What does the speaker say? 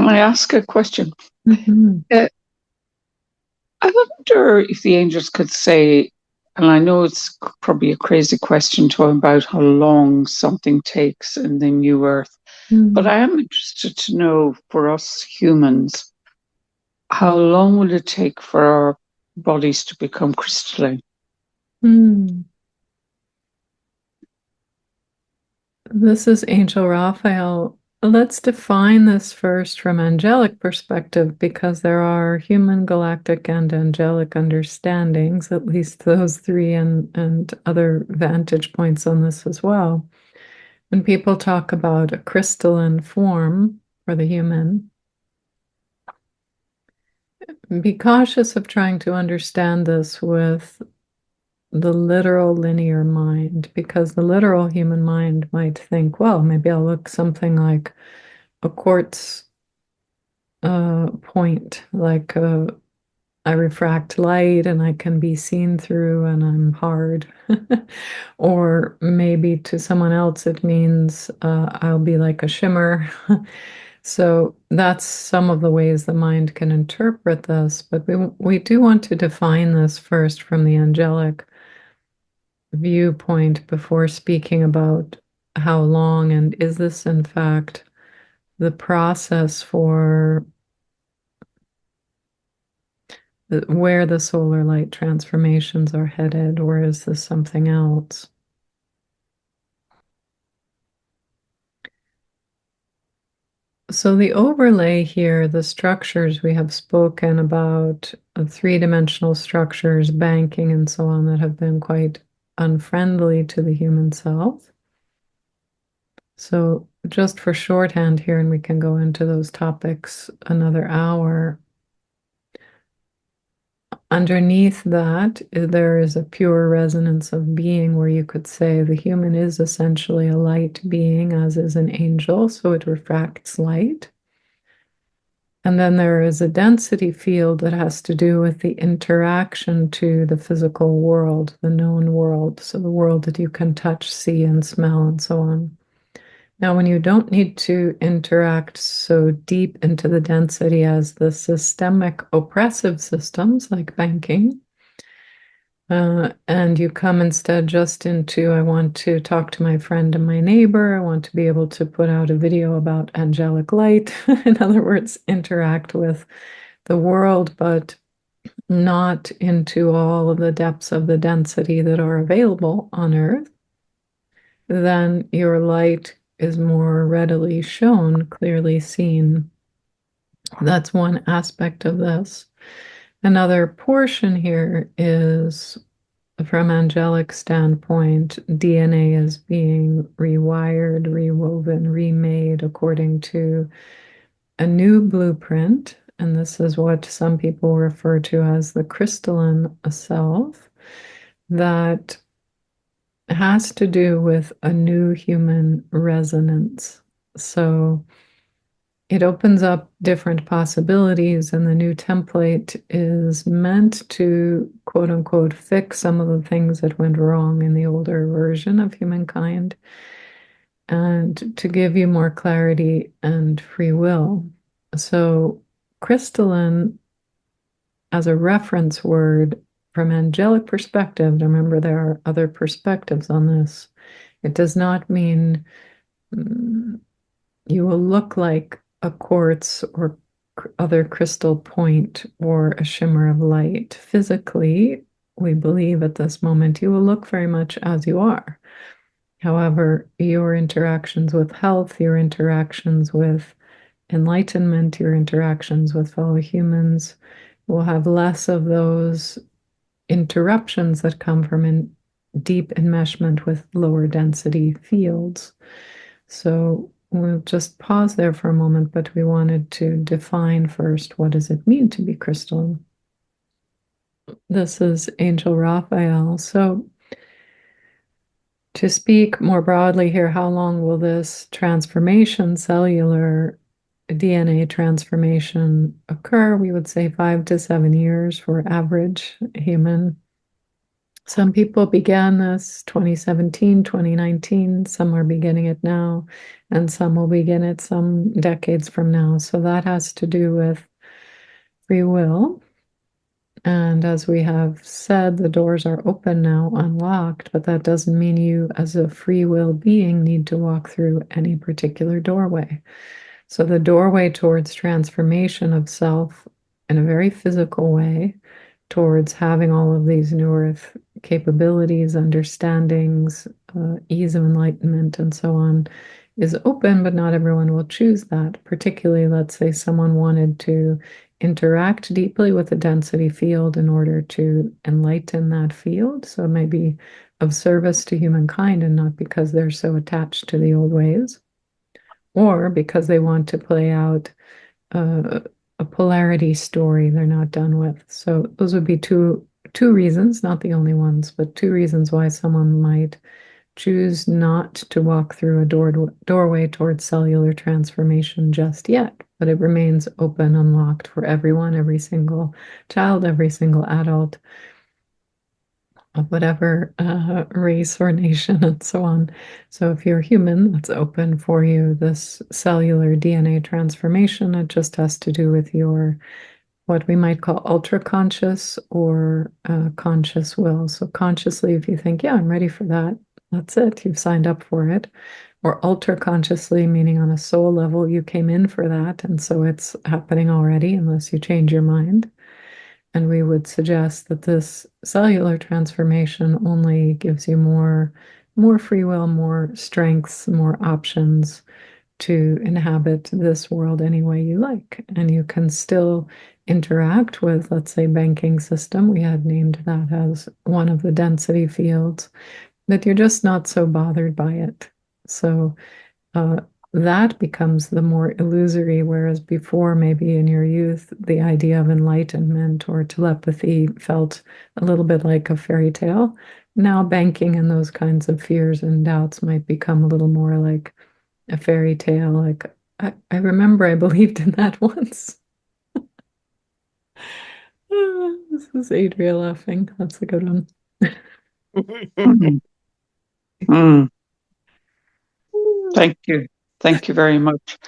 Can I ask a question? Mhm. Uh, I wonder if the angels could say, and I know it's probably a crazy question talking about how long something takes in the new earth, but Mm. I am interested to know for us humans, how long will it take for our bodies to become crystalline? Mm. This is Angel Raphael. Let's define this first from angelic perspective because there are human, galactic, and angelic understandings, at least those three, and other vantage points on this as well. When people talk about a crystalline form for the human, be cautious of trying to understand this with the literal linear mind, because the literal human mind might think, well, maybe I'll look something like a quartz point, like I refract light and I can be seen through and I'm hard. Or maybe to someone else it means I'll be like a shimmer. So that's some of the ways the mind can interpret this, but we do want to define this first from the angelic viewpoint before speaking about how long and is this in fact the process for where the solar light transformations are headed, or is this something else? So the overlay here, the structures we have spoken about, three-dimensional structures, banking, and so on, that have been quite unfriendly to the human self. So just for shorthand here, and we can go into those topics another hour. Underneath that, there is a pure resonance of being where you could say the human is essentially a light being, as is an angel, so it refracts light. And then there is a density field that has to do with the interaction to the physical world, the known world, so the world that you can touch, see, and smell, and so on. Now, when you don't need to interact so deep into the density as the systemic oppressive systems like banking, and you come instead just into, I want to talk to my friend and my neighbor. I want to be able to put out a video about angelic light. In other words, interact with the world, but not into all of the depths of the density that are available on Earth. Then your light is more readily shown, clearly seen. That's one aspect of this. Another portion here is from angelic standpoint, DNA is being rewired, rewoven, remade according to a new blueprint. And this is what some people refer to as the crystalline self, that has to do with a new human resonance. So it opens up different possibilities, and the new template is meant to, quote unquote, fix some of the things that went wrong in the older version of humankind and to give you more clarity and free will. So, crystalline as a reference word from angelic perspective, remember there are other perspectives on this. It does not mean mm, you will look like a quartz or other crystal point or a shimmer of light. Physically, we believe at this moment you will look very much as you are. However, your interactions with health, your interactions with enlightenment, your interactions with fellow humans will have less of those interruptions that come from deep enmeshment with lower density fields. So we'll just pause there for a moment, but we wanted to define first what does it mean to be crystalline. This is Angel Raphael. So to speak more broadly here, how long will this transformation, cellular DNA transformation occur? We would say 5 to 7 years for average human. Some people began this 2017, 2019. Some are beginning it now, and some will begin it some decades from now. So that has to do with free will. And as we have said, the doors are open now, unlocked, but that doesn't mean you, as a free will being, need to walk through any particular doorway. So the doorway towards transformation of self in a very physical way, towards having all of these new earth capabilities, understandings, ease of enlightenment, and so on, is open, but not everyone will choose that. Particularly, let's say someone wanted to interact deeply with the density field in order to enlighten that field. So it may be of service to humankind and not because they're so attached to the old ways, or because they want to play out uh, a polarity story they're not done with. So those would be two reasons, not the only ones, but two reasons why someone might choose not to walk through a doorway towards cellular transformation just yet, but it remains open, unlocked for everyone, every single child, every single adult of whatever race or nation and so on. So if you're human, that's open for you. This cellular DNA transformation, it just has to do with your what we might call ultra conscious or conscious will. So consciously, if you think, yeah, I'm ready for that, that's it. You've signed up for it. Or ultra consciously, meaning on a soul level, you came in for that, and so it's happening already, unless you change your mind. And we would suggest that this cellular transformation only gives you more free will, more strengths, more options to inhabit this world any way you like. And you can still interact with, let's say, banking system. We had named that as one of the density fields, but you're just not so bothered by it. So uh, that becomes the more illusory, whereas before, maybe in your youth, the idea of enlightenment or telepathy felt a little bit like a fairy tale. Now, banking and those kinds of fears and doubts might become a little more like a fairy tale. Like, I remember I believed in that once. This is Adria laughing. That's a good one. Mm, mm. Thank you. Thank you very much.